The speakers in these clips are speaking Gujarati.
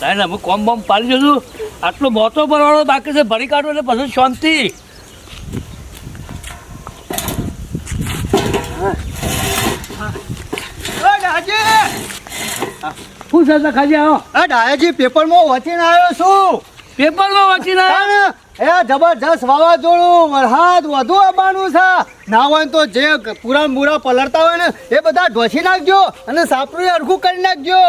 ના ના હું કોમ બોમ પાડી જશું. આટલો મોટો ભરવાડો બાકી છે, ભરી કાઢો એટલે પછી શાંતિ. શું છે ખાજી? આવો. ડાયાજી પેપરમાં વાંચીને આવ્યો છું. પેપરમાં વાંચીને આવ્યો? એ જબરજસ્ત વાવાઝોડું વરસાદ વધુ આવવાનું છે. ના હોય તો જે પૂરા મૂરા પલળતા હોય ને એ બધા ઢોસી નાખજો અને સાપરું હરખું કરી નાખજો.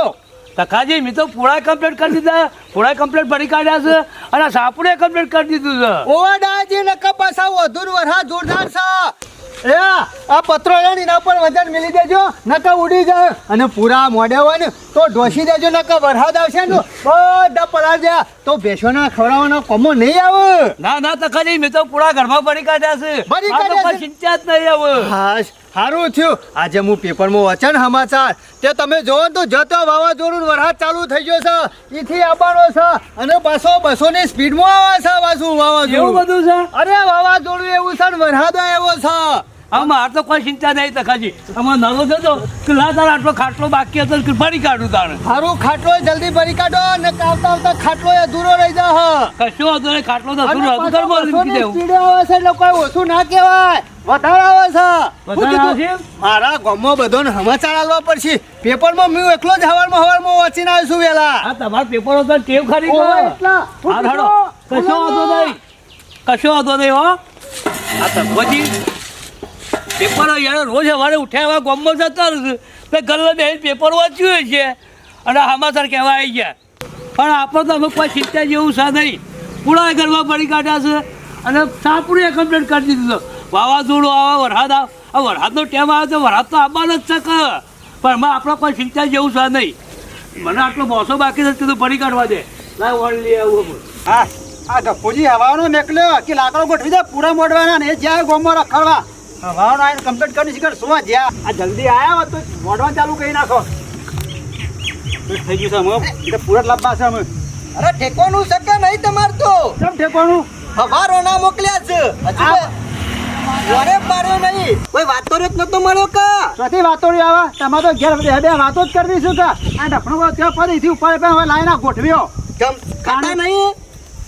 તખાજી મેં તો પૂરા કમ્પ્લીટ કરી દીધા, પૂરા કમ્પ્લીટ ભરી કાઢ્યા છે અને સાપડે કમ્પ્લીટ કરી દીધું છે. ઓવા ડાયાજી નકા પાછા વધુ વરસાદ જોરદાર છે. એ આ પત્રો એના પર વજન મિલી દેજો, નકા ઉડી જાય અને પૂરા મોઢે હોય ને તો ઢોસી દેજો, નકા વરસાદ આવશે ને બધા પલાળ દે તો ભેંસોના ખવડાવવાનો કોમો નહીં આવે. ના ના તખાજી મેં તો પૂરા ઘરમાં ભરી કાઢ્યા છે. ભરી કાઢ્યા છે? ચિંતા જ નહીં આવે. હા સારું થયું. આજે હું પેપરમાં વાંચ્યા ને સમાચાર તે તમે જોવો તો જતો વાવાઝોડું વરસાદ ચાલુ થઈ ગયો છે. એથી આવવાનો છે અને પાછો 200 ની સ્પીડમાં આવે છે પાછું વાવાઝોડું. એવું બધું છે? અરે વાવાઝોડું એવું છે ને વરસાદ એવો છે. હવે મારે તો કોઈ ચિંતા નહીં તખાજી. અમારે નાનો થતો કે લા તારા આટલો ખાટલો બાકી હતો કે ભરી કાઢું તારે. સારું ખાટલો જલ્દી ભરી કાઢો ને આવતા આવતા ખાટલો અધૂરો રહી જાય. કશો હતો નહીં, ખાટલો તો અધૂરો હતો. સ્પીડ આવે છે એટલે કોઈ ઓછું ના કહેવાય, વધારે આવે છે. મારા ગામમાં બધાને સમાચાર આલવા પડશે. પેપરમાં હું એકલો જ હવારમાં વાંચીને આવ્યો છું વેલા. આ તમારા પેપર હતો ટેવ ખરી કશો હતો નહીં, કશો હતો નહીં. હો આ તકવાજી પેપર યાર રોજ સવારે ઉઠ્યા એવા ગામમાં જતા રહે ગલ્લે બેસીને પેપર વાંચ્યું છે અને સમાચાર કહેવા આવી ગયા. પણ આપણે તો અમે કોઈ ચિંતા જેવું છે નહીં. પૂરા ઘરમાં ભરી કાઢ્યા છે અને સાપડે કમ્પ્લીટ કરી દીધું છે. વાવાઝોડું આવે, વરસાદ આવે, આ વરસાદનો ટાઈમ આવે તો વરસાદ તો આવવાનો જ છે કે, પણ એમાં આપણે કોઈ ચિંતા જેવું છે નહીં. મને આટલો મોસો બાકી છે તો ભરી કાઢવા દે. લાવ વળી લઈ આવું. હા આ ગફુજી હવાનો મેકલ્યો કે લાકડો ગોઠવી દે પૂરા મોડવાના ને જ્યાં ગોમમાં રખડવા હવાનો આઈને કમ્પ્લીટ કરી શીખર શું જ્યાં આ જલ્દી આયા હોત તો મોડવા ચાલુ કરી નાખો. થઈ ગયું છે અમે એટલે પૂરા લાંબા છે અમે. અરે ઠેકોનું છે કે નહીં તમાર તો? કેમ ઠેકોનું? હવારો ના મોકલ્યા છે હજુ વરે પાડ્યો નહીં. કોઈ વાતો જ નતો મળ્યો કા? ચોથી વાતો આવે તમારે તો ઘેર બે વાતો જ કરી દઈશું કા? આ ડફણો ત્યાં ફરીથી ઉપર હવે લાઈના ગોઠવ્યો. કેમ ખાતા નહીં?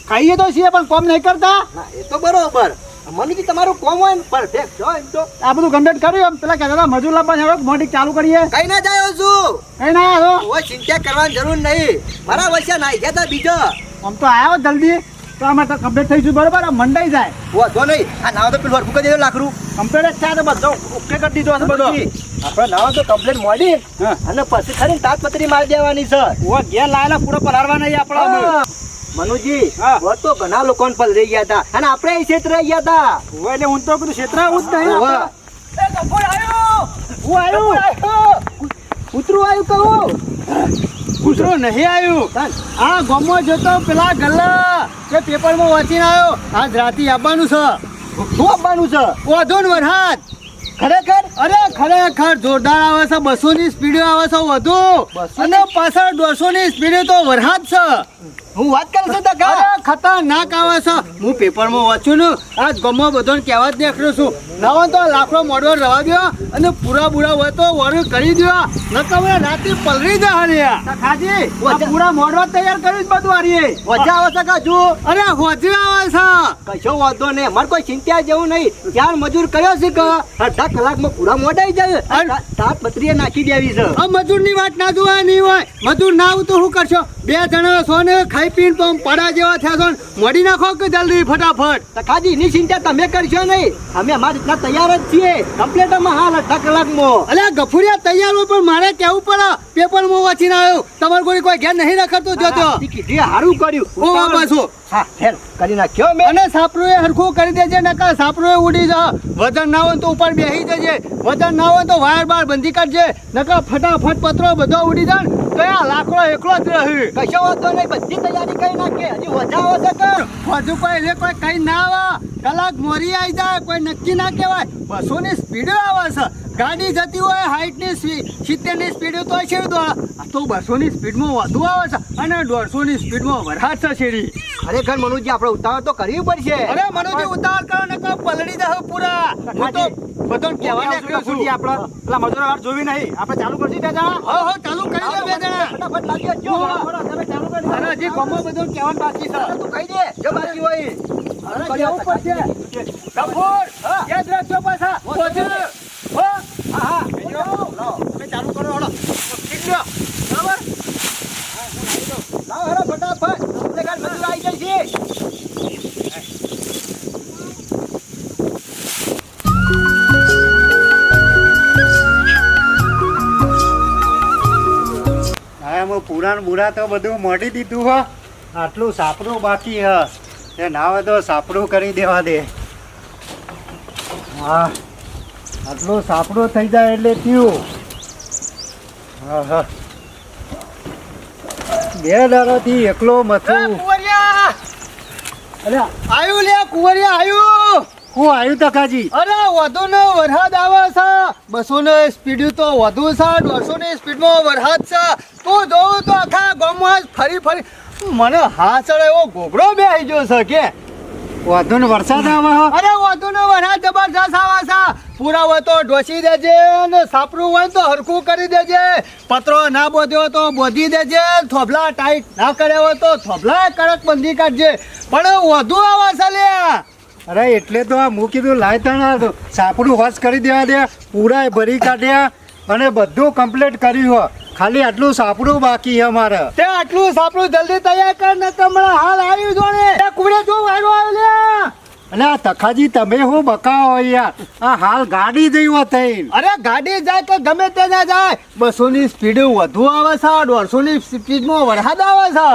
ખાઈએ તો છીએ પણ કોમ નહીં કરતા. એ તો બરોબર. મને કે તમારું કોમ હોય ને પરફેક્ટ જો એમ તો આ બધું કમ્પ્લીટ કર્યું. એમ પેલા કહેતા મજૂર લાવવા જાવ મોટી ચાલુ કરીએ. કઈ ના જાય છું, કઈ ના આવ્યો. કોઈ ચિંતા કરવાની જરૂર નહીં. મારા વચ્ચે નાઈ ગયા તા બીજો આમ તો આવ્યો જલ્દી તો આમાં તો કમ્પ્લીટ થઈ ગયું. બરોબર આ મંડાઈ જાય વાંધો નહીં. આ નાવ તો પેલું ફૂકા દેજો લાકડું કમ્પ્લીટ જ છે બધો ઓકે કરી દીધો હશે બધો. આપણે નાવ તો કમ્પ્લીટ મોડી અને પછી ખરી તાજપત્રી મારી દેવાની છે. ઓ ઘેર લાયેલા પૂરો પલાળવા નહીં આપણા મનુજી. વો તો ઘણા લોકો પલરી ગયા હતા અને આપણે એ ક્ષેત્ર ગયા હતા. એટલે હું તો બધું ક્ષેત્ર આવું જ નહીં. કૂતરું આવ્યું કહું? કૂતરું નહીં આવ્યું. આ ગામમાં જતો પેલા ગલ્લા કે પેપરમાં વાંચીને આવ્યો આજ રાતે આવવાનું છે. શું આવવાનું છે? વધુ વરસાદ ખરેખર? અરે ખરેખર જોરદાર આવે છે. 200 ની સ્પીડ આવે છે વધુ અને પાછળ 200 ની સ્પીડ તો વરસાદ છે. હું વાત કરું છું તો ખતરનાક આવે છે. હું પેપરમાં વાંચ્યું ને આજ ગામમાં બધાને કહેવા જ નીકળ્યો છું. ના તો લાકડો મોડો રવા દો અને પૂરા બુરા હોય તો વર કરી દો નકા રાતે પલરી જાય. ખાજી પૂરા મોડવા તૈયાર કર્યું બધું હારીએ. વજા આવે છે કાજુ? અરે વજી આવે છે. કશો વાંધો નહીં. અમારે કોઈ ચિંતા જેવું નહીં. ચાર મજૂર કર્યો છે કે અડધા કલાકમાં પૂરા મોડાઈ જાય. તાજપત્રીએ નાખી દેવી છે. મજૂર ની વાત ના જોવાની હોય. મજૂર ના આવું તો શું કરશો? બે જણા છો ને ખાઈ પીને તો પડા જેવા થયા છો. મોડી નાખો કે જલ્દી ફટાફટ. ખાજી ની ચિંતા તમે કરશો નહીં. અમે અમારી રીતના તૈયાર જ છીએ કમ્પ્લીટ માં હાલ અડધા કલાકમાં. અલ્યા ગફુરિયા તૈયાર હોય પણ મારે કેવું પડે પેપરમાં વાંચીને આવ્યો. તમારે કોઈ ઘેર નહીં રખડતો જોતો. સારું કર્યું. ઓ પાછો હા હેર કરી નાખ્યો મેં. અને સાપરું એ હરખું કરી દેજે નકા સાપરું એ ઉડી જા. વજન ના હોય તો ઉપર બેસી જજે. વજન ના હોય તો વાયર બાર બંધી કાઢજે નકા ફટાફટ પત્રો બધો ઉડી જાય. કયા લાકડો એકલો જ રહે. કશો વાંધો નહીં. બધી તૈયારી કરી નાખે. હજી વજા આવશે કે હજુ કોઈ કોઈ કઈ ના આવે. કલાક મોરી આવી જાય કોઈ નક્કી ના કહેવાય. 200 ની સ્પીડ આવે છે. ગાડી જતી હોય 60 ની 70 ની સ્પીડ તો છે તો 200 ની સ્પીડમાં વધુ આવે છે અને 150 ની સ્પીડમાં વરસાદ છે શેરી. ખરેખર મનુજી આપણે ઉતાવળ તો કરવી પડશે. અરે મનુજી ઉતાવળ કરો ને પલળી જાવ પૂરા. હું તો બધોને કહેવા નીકળ્યો છું. આપણે પેલા મજૂરો જોવી નહીં. આપણે ચાલુ કરશું બે જણા. ચાલુ કરી દો બે જણા. ફટાફટ લાગી જો ચાલુ અરે હજી ગમો બધું કહેવાનું બાકી છે. તું કહી દે જો બાકી હોય. અરે કેવું પડશે. કપૂર યાદ રાખજો પાછા. પહોંચો. હો હા તમે ચાલુ કરો હળો. ઠીક છે બરાબર. લાવો હળો ફટાફટ. આપણે કાલ બધું આવી જાય છે. પુરાણ બુરા તો બધું મોડી દીધું હો. આટલું સાપડું બાકી હ તે ના હોય તો સાપડું કરી દેવા દે. હા આટલું સાપડું થઈ જાય એટલે થયું. હા હા 2 દાડાથી એકલો મથું. અરે આયુ લે કુંવરિયા આયુ. હું આવ્યું તકાજી. અરે વધુ ને વરસાદ આવે છે. 200 ની સ્પીડ તો વધુ છે. 200 ની સ્પીડમાં વરસાદ છે. તું જોઉં તો આખા ગામમાં ફરી ફરી મને હા ચડે એવો ગોબડો બેસી ગયો છે કે વધુ ને વરસાદ આવે. અરે વધુ ને વરસાદ જબરજસ્ત આવે છે. પૂરા હોય તો ઢોસી દેજે અને સાપરું હોય તો હરખું કરી દેજે. પતરો ના બોધ્યો તો બોધી દેજે. થોભલા ટાઈટ ના કર્યા હોય તો થોભલા કડક બંધી કાઢજે. પણ વધુ આવે છે લ્યા. અરે એટલે તો આ હું કીધું લાયતા સાપડું હોશ કરી દેવા દે. પૂરા ભરી કાઢ્યા અને બધું કમ્પ્લીટ કર્યું. ખાલી આટલું સાપડું બાકી છે મારે. તે આટલું સાપડું જલ્દી તૈયાર કર ને હમણાં હાલ આવ્યું જો ને કુડે જો વાયરો આવ્યો. અને આ તખાજી તમે હું બકાવો યાર. આ હાલ ગાડી જઈ થઈ. અરે ગાડી જાય કે ગમે તે ના જાય. 200 ની સ્પીડ વધુ આવે છે. 150 ની સ્પીડમાં વરસાદ આવે છે.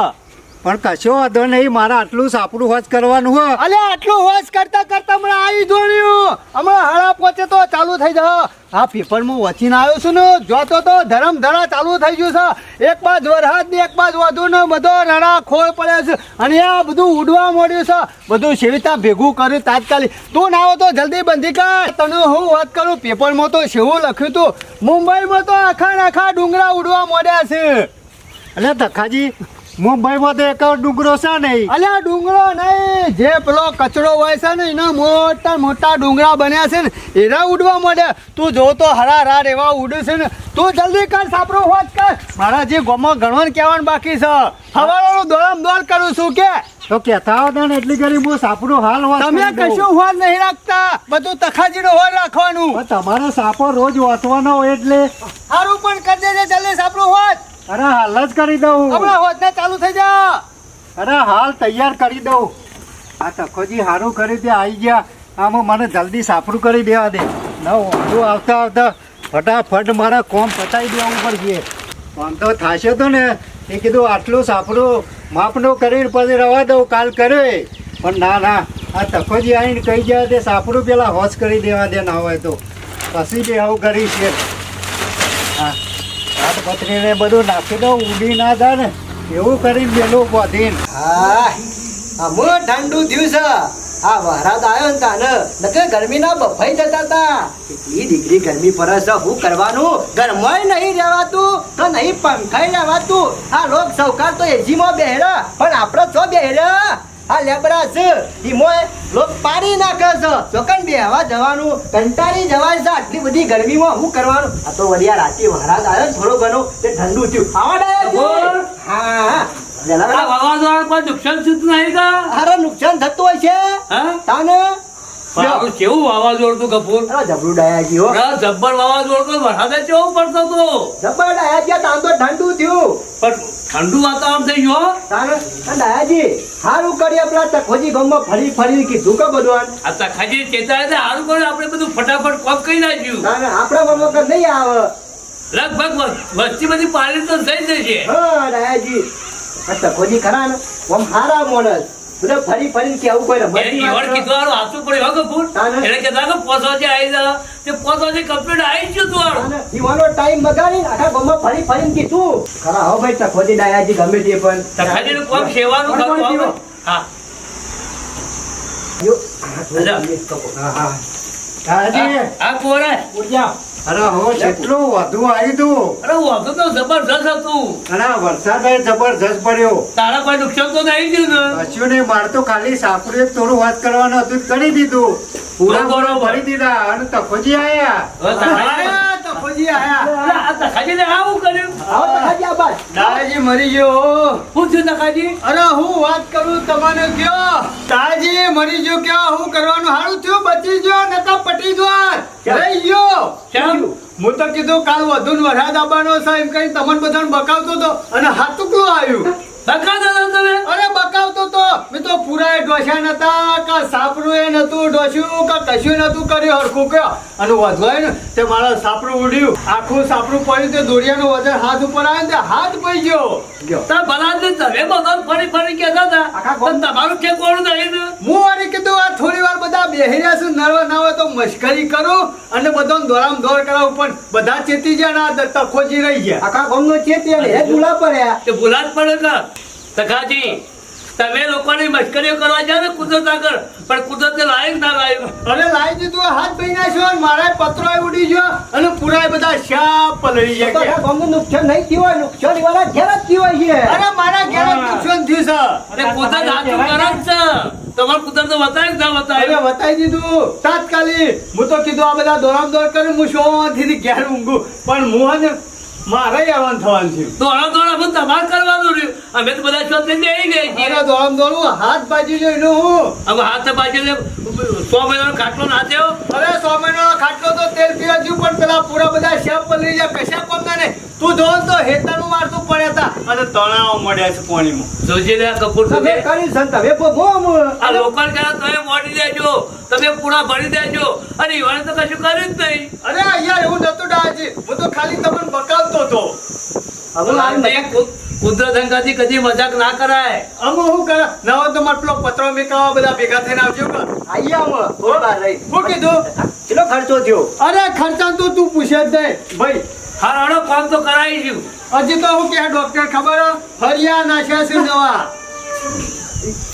પણ કશો વાંધો નહીં. મારે આટલું સાપડું હોશ કરવાનું હોય. અલે આટલું હોશ કરતા કરતા હમણાં આવી જોડ્યું. હમણાં હાડા પહોંચે તો ચાલુ થઈ જાય. આ પેપરમાં વચીને આવ્યો છું ને જોતો તો ધરમ ધડા ચાલુ થઈ ગયું છે. એક બાજ વરસાદ ને એક બાજ વધુ ને બધો રણા ખોળ પડે છે. અને આ બધું ઉડવા મળ્યું છે. બધું સેવિતા ભેગું કર્યું તાત્કાલિક. તું ના આવો તો જલ્દી બંધી કર. તને હું વાત કરું પેપરમાં તો સેવું લખ્યું હતું. મુંબઈમાં તો આખા ડુંગરા ઉડવા મળ્યા છે. એટલે તખાજી મુંબઈમાં તો એક ડુંગરો છે નહીં. અલ્યા ડુંગરો નહીં જે પેલો કચરો હોય છે ને એના મોટા મોટા ડુંગરા બન્યા છે ને એના ઉડવા માંડ્યા. તું જો તો હરાર એવા ઉડે છે ને. તું જલ્દી કર સાપરો હોજ કર. મારા જે ગોમાં ગણવાનું કહેવાનું બાકી છે. હવાળાનું દોડમ દોડ કરું છું કે તો કહેતા હતા ને એટલી ગરીબ હું સાપડું હાલ હોજ. તમે કશું હોજ નહીં રાખતા. બધું તખાજીનો હોજ રાખવાનું. તમારો સાપો રોજ વાંચવાનો હોય એટલે સારું પણ કરી દેજે જલ્દી સાપડું હોજ. અરે હાલ જ કરી દઉં. હમણાં હોજને ચાલુ થઈ જા. અરે હાલ તૈયાર કરી દઉં. આ તખોજી સારું કર્યું તે આવી ગયા. આમાં મને જલ્દી સાપરું કરી દેવા દે. ન વાંધો આવતા આવતા ફટાફટ મારા કોમ પતાવી દેવું પડશે. વાંધો થશે તો ને એ કીધું આટલું સાપરું માપનો કરીને પછી રવા દઉં કાલ કર્યો. પણ ના આ તખોજી આવીને કહી જાય તે સાપરું પેલા હોશ કરી દેવા દે. ના હોય તો પછી બી આવું કરી છે. હા પથરીને બધું નાખી દઉં ઉડી ના જાય ને એવું કરીને પેલું બોધીને. હા હું ઠંડુ થયું છે. આ વરસાદ આવ્યો ને તાને નકે ગરમીના બફાઈ જતા હતા. એટલી ડિગ્રી ગરમી પડે છે. શું કરવાનું? ઘરમાં નહીં રહેવાતું તો નહીં પંખાઈ રહેવાતું. આ લોક સૌકાર તો એજીમાં બેહરા પણ આપણે તો બેહરા. આ લેબરા છે ઈમોય લોક પાડી નાખે છે. ચોકન બેહવા જવાનું કંટાળી જવાય છે. આટલી બધી ગરમીમાં શું કરવાનું? આ તો વડિયા રાતે વરસાદ આવ્યો થોડો ઘણો તે ઠંડુ થયું. હા વાવાઝોડા કોઈ નુકસાન થતું નહીં કા? અરે નુકસાન થતું હોય છે. તાને કેવું વાવાઝોડું કપૂર? જબરું ડાયાજી હો. જબ્બર વાવાઝોડું વરસાદ કેવું પડતો હતો. જબ્બર ડાયાજી તાન તો ઠંડુ થયું. પણ ઠંડુ વાતાવરણ થઈ ગયો. તાને ડાયાજી સારું કરી આપણા તખોજી ગામમાં ફરી કીધું કે બધું. આ તખાજી ચેતા સારું કર્યું. આપણે બધું ફટાફટ કોમ કરી નાખ્યું. તાને આપણા ગામમાં નહીં આવે. લગભગ વસ્તી બધી પાણી તો થઈ જશે. હા ડાયાજી તખોજી ખરા ને આમ હારા મોડલ બધા ફરી કેવું કોઈ રમત કીધું હાથું પડ્યું કપૂર. એને કહેતા કે 5 વાગે આવી જા. તે 5 વાગે કમ્પ્લીટ આવી ગયું તું. ઈવાનો ટાઈમ બગાડી આખા ગામમાં ફરી કીધું ખરા. હો ભાઈ તખોજી ડાયાજી ગમે તે પણ તખાજીનું કોમ સેવાનું કરવું. હા આ કોરા ઉડ્યા. અરે હો કેટલું વધુ આવ્યું તું. અરે વધુ તો જબરજસ્ત હતું. અરે વરસાદ જબરજસ્ત પડ્યો. તારા કોઈ નુકસાન તો નહીં થયું ને? કશું નહીં. મારે તો ખાલી સાપરું એક થોડું વાત કરવાનું હતું કરી દીધું. પૂરા ભરી દીધા અને તખોજી આયા. તખોજી આયા. અરે આ તખાજીને આવું કર્યું આવો તખાજી આબા. દાદાજી મરી ગયો. શું થયું તખાજી? અરે હું વાત કરું તમને કયો દાદાજી મરી ગયો ક્યાં હું કરવાનું હારું થયું બચી ગયો નકા પટી ગયો રહી ગયો. કેમ? હું તો કીધું કાલ વધુ ને વરસાદ આવવાનો છે એમ કઈ તમને બધાને બકાવતો તો અને હાથુકલું આવ્યું. બકાતા હતા તમે? અરે બકાવતો તો મેં તો પૂરા ડોસ્યા નતા કા સાપરું એ નતું ડોસ્યું કા કશું નતું કર્યું હરખું કયો અને વધવાય ને તે મારા સાપરું ઉડ્યું આખું સાપરું પડ્યું તે દોરિયાનો વજન હાથ ઉપર આવ્યો ને તે હાથ પડી ગયો. તાર ભલાથી તમે બધા ફરી ફરી કહેતા હતા આખા ગામ- પણ તમારું ઠેકોણું નહીં ને. હું વાળી કીધું આ થોડી વાર બધા બેહી રહ્યા છું નરવા ના હોય તો મશ્કરી કરું અને બધાને દોરામ દોર કરાવું પણ બધા ચેતી ગયા ને આ તખોજી રહી ગયા. આખા ગામનો ચેતી અને હે ડુલા પડ્યા. તે ભૂલા જ પડે કે તખાજી તમે લોકોની મશ્કરીઓ કરવા જાવ ને કુદરત આગળ પણ કુદરતે લાયક ના લાયક. અરે લાવી દીધું હાથ ભાઈ નાખ્યો અને મારા પત્રો ઉડી ગયો અને પૂરા બધા શાપ પલળી તો ગયા. આખા ગામનું નુકસાન નહીં થયું હોય, નુકસાન વાળા ઘેર જ થયું હોય છે. અરે મારા ઘેર જ નુકસાન થયું છે. અને કુદરત હાથું કરે જ છે. તમારે કુદરત બતાવે કે ના બતાવે? અરે બતાવી દીધું તાત્કાલિક. હું તો કીધું આ બધા દોરામ દોર કરી હું શાંતિથી ઘેર ઊંઘું પણ હું ને મારે આવવાનું થવાનું થયું. દોડા દોડા પણ તમારે કરવાનું રહ્યું. અમે તો બધા શોધ લઈને આવી ગયા છીએ. અરે દોરામ દોડું હાથ બાજી જોઈને હું હવે હાથ બાજુ 100 મહિનાનો ખાટલો નાચ્યો. અરે 100 મહિનાનો ખાટલો તો તેલ પીવા જ્યું પણ પેલા પૂરા બધા શાપ પલળી ગયા કશા કોમના ને તું જોન તો હેતાનું મારતું પડ્યા હતા અને તણાવ મળ્યા છે પાણીમાં. જોજે લે આ કપૂર તમે તમે કરી છે ને તમે ભોગવો આમ. આ લોકોને કહે તમે મોડી દેજો તમે પૂરા ભરી દેજો અને ઈવાને તો કશું કર્યું જ નહીં. અરે યાર એવું નતું ડાજી હું તો ખાલી તમને બકાવતો હતો. હવે આ તે કુદરત અંગાથી કદી મજાક ના કરાય. અમે શું કરે ના હોય તો મારે પેલો પત્રો મેકાવા બધા ભેગા થઈને આવજો કે આઈએ આમ. થોડી વાર રહી. શું કીધું? કેટલો ખર્ચો થયો? અરે ખર્ચા તો તું પૂછે જ નહીં ભાઈ. હા હળો કામ તો કરાવીશું. હજી તો હું કે ડોક્ટર ખબર હે? હરિયા નાખ્યા છે દવા.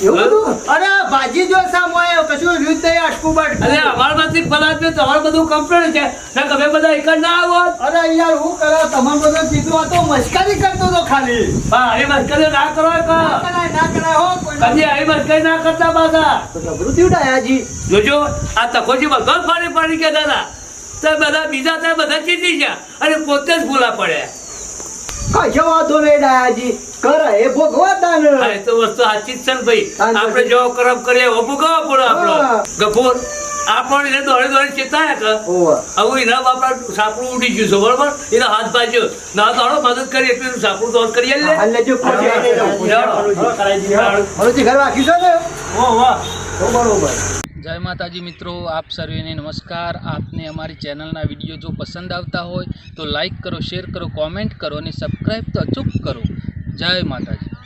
એવું બધું? અરે ભાજી જો સામો આવ્યો કશું રીત નહીં અટકું અરે બટકું. અમારા માંથી ફલાદ ને તમારું બધું કમ્પ્લીટ છે ને તમે બધા એક જ ના આવો. અરે યાર હું કરે તમારે બધું કીધું આ તો મસ્કરી કરતો તો ખાલી. હા આવી મસ્કરી ના કરો ના કરાય ના કરાય હો કોઈ ના. કદી આવી મસ્કરી ના કરતા પાછા. તો નબળું થયું ડાયાજી. જોજો આ તકોજી બધો ફરી ફરી કે દાદા તો બધા બીજા ત્યાં બધા ચીતી ગયા અને પોતે જ ભૂલા પડ્યા. કશો વાંધો નહીં ડાયાજી. કરે એ ભોગવા તાને. હા, એ તો વસ્તુ સાચી જ છે ને ભાઈ. હા, આપણે જો કરમ કરીએ એવો ભોગવવો પડે આપણો. હા. ગફૂર આપણને એને દોડી દોડી ચેતાયા કે ઓવે. હવે એના બાપડા સાપડું ઉડી ગયું છે બરોબર એના હાથ બાજ્યો ના દોડો મદદ કરી એટલું સાપડું દોડ કરી લે. હાલ લેજો પૂછી આવીને જાઓ. હળુજી ઘર રાખ્યું છે ને? તો બરોબર. જય માતાજી મિત્રો, આપ સર્વેને નમસ્કાર. આપને અમારી ચેનલના વિડીયો જો પસંદ આવતા હોય તો લાઈક કરો, શેર કરો, કોમેન્ટ કરો અને સબસ્ક્રાઈબ તો અચૂક કરો. જય માતાજી.